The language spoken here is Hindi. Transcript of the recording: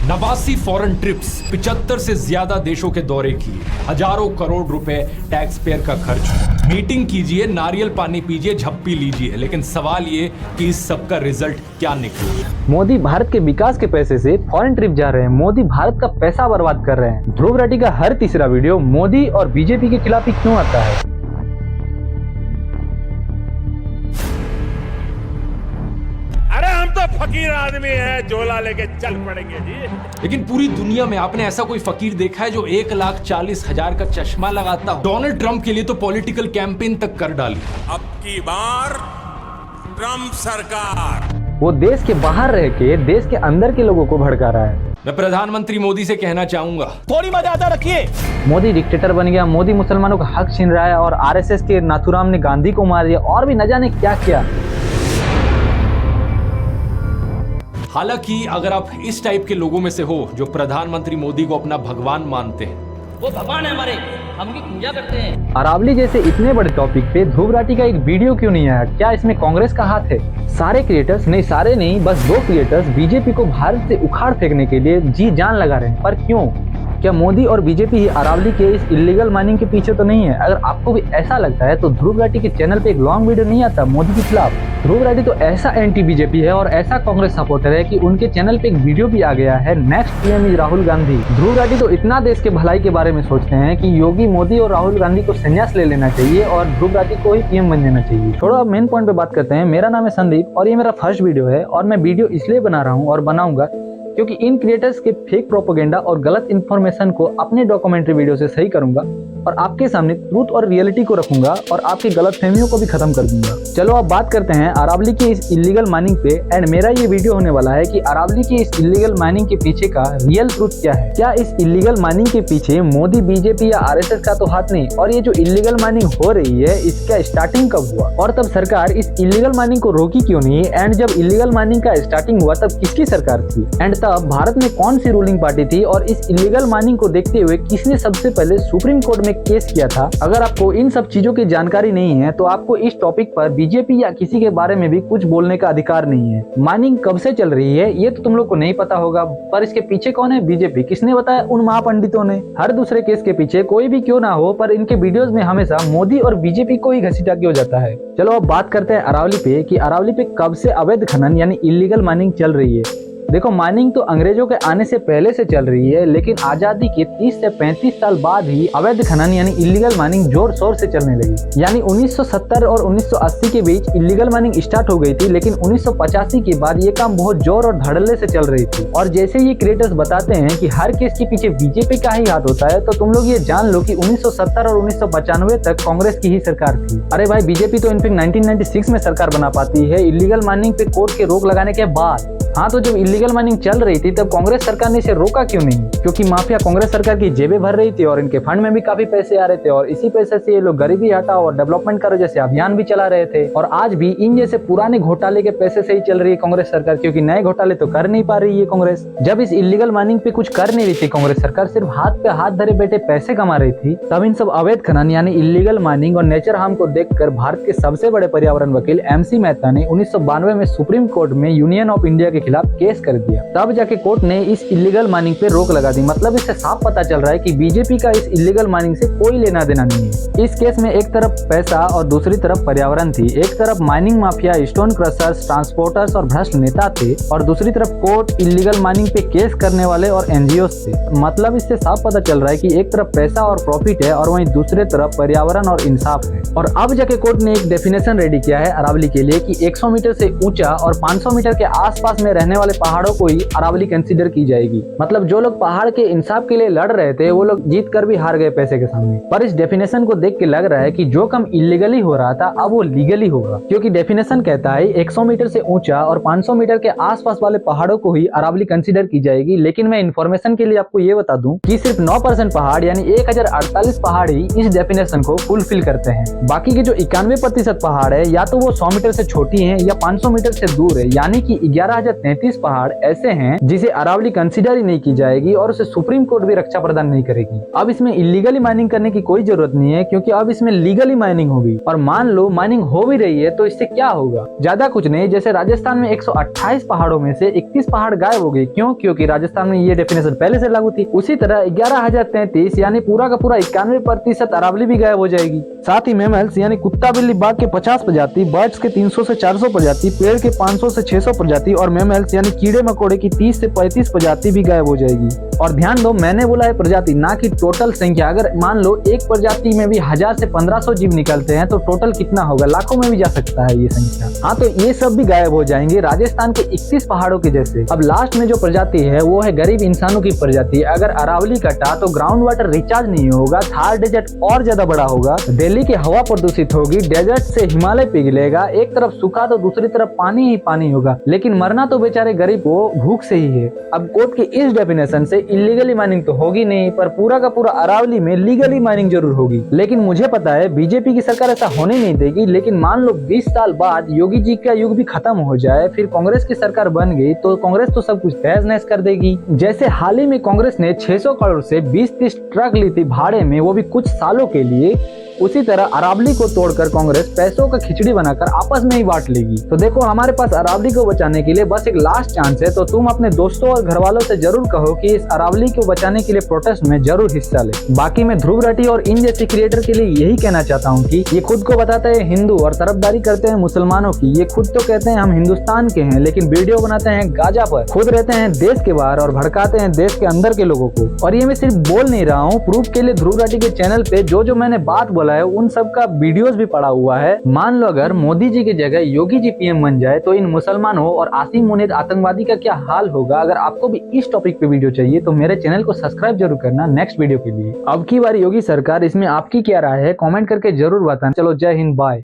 89 फॉरेन ट्रिप्स, 75 से ज्यादा देशों के दौरे किए, हजारों करोड़ रुपए टैक्स पेयर का खर्च। मीटिंग कीजिए, नारियल पानी पीजिए, झप्पी लीजिए, लेकिन सवाल ये कि इस सब का रिजल्ट क्या निकला। मोदी भारत के विकास के पैसे से फॉरेन ट्रिप जा रहे हैं। मोदी भारत का पैसा बर्बाद कर रहे हैं। ध्रुव राठी का हर तीसरा वीडियो मोदी और बीजेपी के खिलाफ ही क्यों आता है? फकीर आदमी है, झोला लेके चल पड़ेंगे जी। लेकिन पूरी दुनिया में आपने ऐसा कोई फकीर देखा है जो 1,40,000 का चश्मा लगाता हो? डोनाल्ड ट्रंप के लिए तो पॉलिटिकल कैंपेन तक कर डाली। अब की बार ट्रंप सरकार वो देश के बाहर रह के देश के अंदर के लोगों को भड़का रहा है। मैं प्रधानमंत्री मोदी से कहना चाहूंगा, थोड़ी मर्यादा रखिए। मोदी डिक्टेटर बन गया, मोदी मुसलमानों का हक छीन रहा है और आरएसएस के नाथुराम ने गांधी को मार दिया और भी न जाने क्या किया। हालांकि अगर आप इस टाइप के लोगों में से हो जो प्रधानमंत्री मोदी को अपना भगवान मानते हैं, वो भगवान है हमारे, हम उनकी पूजा करते हैं। अरावली जैसे इतने बड़े टॉपिक पे ध्रुव राठी का एक वीडियो क्यों नहीं आया? क्या इसमें कांग्रेस का हाथ है? सारे क्रिएटर्स नहीं, सारे नहीं, बस 2 क्रिएटर्स बीजेपी को भारत से उखाड़ फेंकने के लिए जी जान लगा रहे हैं। पर क्यों? क्या मोदी और बीजेपी ही अरावली के इस इलीगल माइनिंग के पीछे तो नहीं है? अगर आपको भी ऐसा लगता है तो ध्रुव राठी के चैनल पे एक लॉन्ग वीडियो नहीं आता मोदी के खिलाफ? ध्रुव राठी तो ऐसा एंटी बीजेपी है और ऐसा कांग्रेस सपोर्टर है कि उनके चैनल पे एक वीडियो भी आ गया है, next PM is Rahul Gandhi. Dhruv Rathee तो इतना देश के भलाई के बारे में सोचते हैं कि योगी, मोदी और राहुल गांधी को संन्यास ले लेना चाहिए और ध्रुव राठी को ही पीएम बन जाना चाहिए। छोड़ो, अब मेन पॉइंट पे बात करते हैं। मेरा नाम है संदीप और ये मेरा फर्स्ट वीडियो है और मैं वीडियो इसलिए बना रहा हूँ और बनाऊंगा क्योंकि इन क्रिएटर्स के फेक प्रोपेगेंडा और गलत इन्फॉर्मेशन को अपने डॉक्यूमेंट्री वीडियो से सही करूंगा और आपके सामने ट्रूथ और रियलिटी को रखूंगा और आपकी गलतफहमियों को भी खत्म कर दूंगा। चलो अब बात करते हैं अरावली की इस इलीगल माइनिंग पे। एंड मेरा ये वीडियो होने वाला है कि अरावली की इस इलीगल माइनिंग के पीछे का रियल ट्रूथ क्या है। क्या इस इलीगल माइनिंग के पीछे मोदी, बीजेपी या आरएसएस का तो हाथ नहीं? और ये जो इलीगल माइनिंग हो रही है इसका स्टार्टिंग कब हुआ और तब सरकार इस इलीगल माइनिंग को रोकी क्यों नहीं? एंड जब इलीगल माइनिंग का स्टार्टिंग हुआ तब किसकी सरकार थी? एंड तब भारत में कौन सी रूलिंग पार्टी थी? और इस इलीगल माइनिंग को देखते हुए किसने सबसे पहले सुप्रीम कोर्ट में केस किया था? अगर आपको इन सब चीजों की जानकारी नहीं है तो आपको इस टॉपिक पर बीजेपी या किसी के बारे में भी कुछ बोलने का अधिकार नहीं है। माइनिंग कब से चल रही है ये तो तुम लोग को नहीं पता होगा, पर इसके पीछे कौन है? बीजेपी। किसने बताया? उन महापंडितों ने। हर दूसरे केस के पीछे कोई भी क्यों ना हो, पर इनके वीडियोस में हमेशा मोदी और बीजेपी को ही घसीटा के हो जाता है। चलो अब बात करते हैं अरावली पे कि अरावली पे कब से अवैध खनन यानी इलीगल माइनिंग चल रही है। देखो, माइनिंग तो अंग्रेजों के आने से पहले से चल रही है, लेकिन आजादी के 30 से 35 साल बाद ही अवैध खनन यानी इलीगल माइनिंग जोर शोर से चलने लगी। यानी 1970 और 1980 के बीच इलीगल माइनिंग स्टार्ट हो गई थी, लेकिन 1985 के बाद ये काम बहुत जोर और धड़ल्ले से चल रही थी। और जैसे ये क्रिएटर्स बताते हैं कि हर केस के पीछे बीजेपी का ही हाथ होता है, तो तुम लोग ये जान लो कि 1970 और 1995 तक कांग्रेस की ही सरकार थी। अरे भाई, बीजेपी तो इनफैक्ट 1996 में सरकार बना पाती है इलीगल माइनिंग पे कोर्ट के रोक लगाने के बाद। हाँ, तो जब इलीगल माइनिंग चल रही थी तब कांग्रेस सरकार ने इसे रोका क्यों नहीं? क्योंकि माफिया कांग्रेस सरकार की जेबें भर रही थी और इनके फंड में भी काफी पैसे आ रहे थे और इसी पैसे से ये लोग गरीबी हटाओ और डेवलपमेंट करो जैसे अभियान भी चला रहे थे। और आज भी इन जैसे पुराने घोटाले के पैसे से ही चल रही है कांग्रेस सरकार, क्योंकि नए घोटाले तो कर नहीं पा रही है कांग्रेस। जब इस इलीगल माइनिंग पे कुछ कर नहीं रही थी कांग्रेस सरकार, सिर्फ हाथ पे हाथ धरे बैठे पैसे कमा रही थी, तब इन सब अवैध खनन यानी इलीगल माइनिंग और नेचर हार्म को देखकर भारत के सबसे बड़े पर्यावरण वकील MC मेहता ने 1992 में सुप्रीम कोर्ट में यूनियन ऑफ इंडिया के खिलाफ केस कर दिया। तब जाके कोर्ट ने इस इलीगल माइनिंग पे रोक लगा दी। मतलब इससे साफ पता चल रहा है कि बीजेपी का इस इलीगल माइनिंग से कोई लेना देना नहीं है। इस केस में एक तरफ पैसा और दूसरी तरफ पर्यावरण थी। एक तरफ mining mafia, stone crushers, transporters और भ्रष्ट नेता थे और दूसरी तरफ कोर्ट इलीगल माइनिंग पे केस करने वाले और NGOs थे। मतलब इससे साफ पता चल रहा है कि एक तरफ पैसा और प्रॉफिट है और वहीं दूसरे तरफ पर्यावरण और इंसाफ है। और अब जाके कोर्ट ने एक डेफिनेशन रेडी किया है अरावली के लिए कि 100 मीटर से ऊंचा और 500 मीटर के आसपास में रहने वाले पहाड़ों को ही अरावली कंसीडर की जाएगी। मतलब जो लोग पहाड़ के इंसाफ के लिए लड़ रहे थे वो लोग जीत कर भी हार गए पैसे के सामने। पर इस डेफिनेशन को देख के लग रहा है कि जो काम इलीगली हो रहा था अब वो लीगली होगा, क्योंकि डेफिनेशन कहता है 100 मीटर से ऊंचा और 500 मीटर के आसपास वाले पहाड़ों को ही अरावली कंसीडर की जाएगी। लेकिन मैं इन्फॉर्मेशन के लिए आपको ये बता दूं कि सिर्फ 9% पहाड़ यानी 1048 पहाड़ ही इस डेफिनेशन को फुलफिल करते हैं। बाकी के जो 91% पहाड़ है या तो वो 100 मीटर से छोटी है या 500 मीटर से दूर है, यानी कि 11,000 1133 पहाड़ ऐसे हैं जिसे अरावली कंसीडर ही नहीं की जाएगी और उसे सुप्रीम कोर्ट भी रक्षा प्रदान नहीं करेगी। अब इसमें इलीगली माइनिंग करने की कोई जरूरत नहीं है, क्योंकि अब इसमें लीगली माइनिंग होगी। और मान लो माइनिंग हो भी रही है तो इससे क्या होगा? ज्यादा कुछ नहीं, जैसे राजस्थान में 128 पहाड़ों में से 31 पहाड़ गायब हो गए। क्यों? क्योंकि राजस्थान में ये डेफिनेशन पहले से लागू थी। उसी तरह 11,033 यानी पूरा का पूरा 91% अरावली भी गायब हो जाएगी। साथ ही मैमल्स यानी कुत्ता बिल्ली बाघ के 50 प्रजाति, बर्ड्स के 300 से 400 प्रजाति, पेड़ के 500 से 600 प्रजाति और मैमल्स यानी कीड़े मकोड़े की 30 से 35 प्रजाति भी गायब हो जाएगी। और ध्यान दो, मैंने बोला है प्रजाति, ना कि टोटल संख्या। अगर मान लो एक प्रजाति में भी 1000 से 1500 जीव निकलते हैं तो टोटल कितना होगा? लाखों में भी जा सकता है ये संख्या। हाँ, तो ये सब भी गायब हो जाएंगे राजस्थान के 31 पहाड़ों के जैसे। अब लास्ट में जो प्रजाति है वो है गरीब इंसानों की प्रजाति। अगर अरावली कटा तो ग्राउंड वाटर रिचार्ज नहीं होगा, थार डेजर्ट और ज्यादा बड़ा होगा, दिल्ली की हवा प्रदूषित होगी, डेजर्ट से हिमालय पिघलेगा, एक तरफ सूखा तो दूसरी तरफ पानी ही पानी होगा। लेकिन मरना तो बेचारे गरीब को भूख से ही है। अब कोर्ट के इस डेफिनेशन से इलीगली माइनिंग तो होगी नहीं, पर पूरा का पूरा अरावली में लीगली माइनिंग जरूर होगी। लेकिन मुझे पता है बीजेपी की सरकार ऐसा होने नहीं देगी। लेकिन मान लो 20 साल बाद योगी जी का युग भी खत्म हो जाए, फिर कांग्रेस की सरकार बन गई तो कांग्रेस तो सब कुछ तहस नहस कर देगी। जैसे हाल ही में कांग्रेस ने 600 करोड़ से 20-30 ट्रक ली थी भाड़े में, वो भी कुछ सालों के लिए। उसी तरह अरावली को तोड़कर कांग्रेस पैसों का खिचड़ी बनाकर आपस में ही बांट लेगी। तो देखो, हमारे पास अरावली को बचाने के लिए बस एक लास्ट चांस है। तो तुम अपने दोस्तों और घर वालों से जरूर कहो कि इस अरावली को बचाने के लिए प्रोटेस्ट में जरूर हिस्सा ले। बाकी मैं ध्रुव राठी और इन जैसे क्रिएटर के लिए यही कहना चाहता हूँ कि ये खुद को बताते हैं हिंदू और तरफदारी करते हैं मुसलमानों की। ये खुद तो कहते हैं हम हिंदुस्तान के हैं, लेकिन वीडियो बनाते हैं गाजा पर। खुद रहते हैं देश के बाहर और भड़काते हैं देश के अंदर के लोगों को। और ये मैं सिर्फ बोल नहीं रहा हूँ, प्रूफ के लिए ध्रुव राठी के चैनल पे जो मैंने बात बोला है उन सब का वीडियोस भी पड़ा हुआ है। मान लो अगर मोदी जी की जगह योगी जी पीएम बन जाए तो इन मुसलमानों और आसिम मुनीर आतंकवादी का क्या हाल होगा। अगर आपको भी इस टॉपिक पे वीडियो चाहिए तो मेरे चैनल को सब्सक्राइब जरूर करना नेक्स्ट वीडियो के लिए। अब की बार योगी सरकार, इसमें आपकी क्या राय है कमेंट करके जरूर बताना। चलो, जय हिंद, बाय।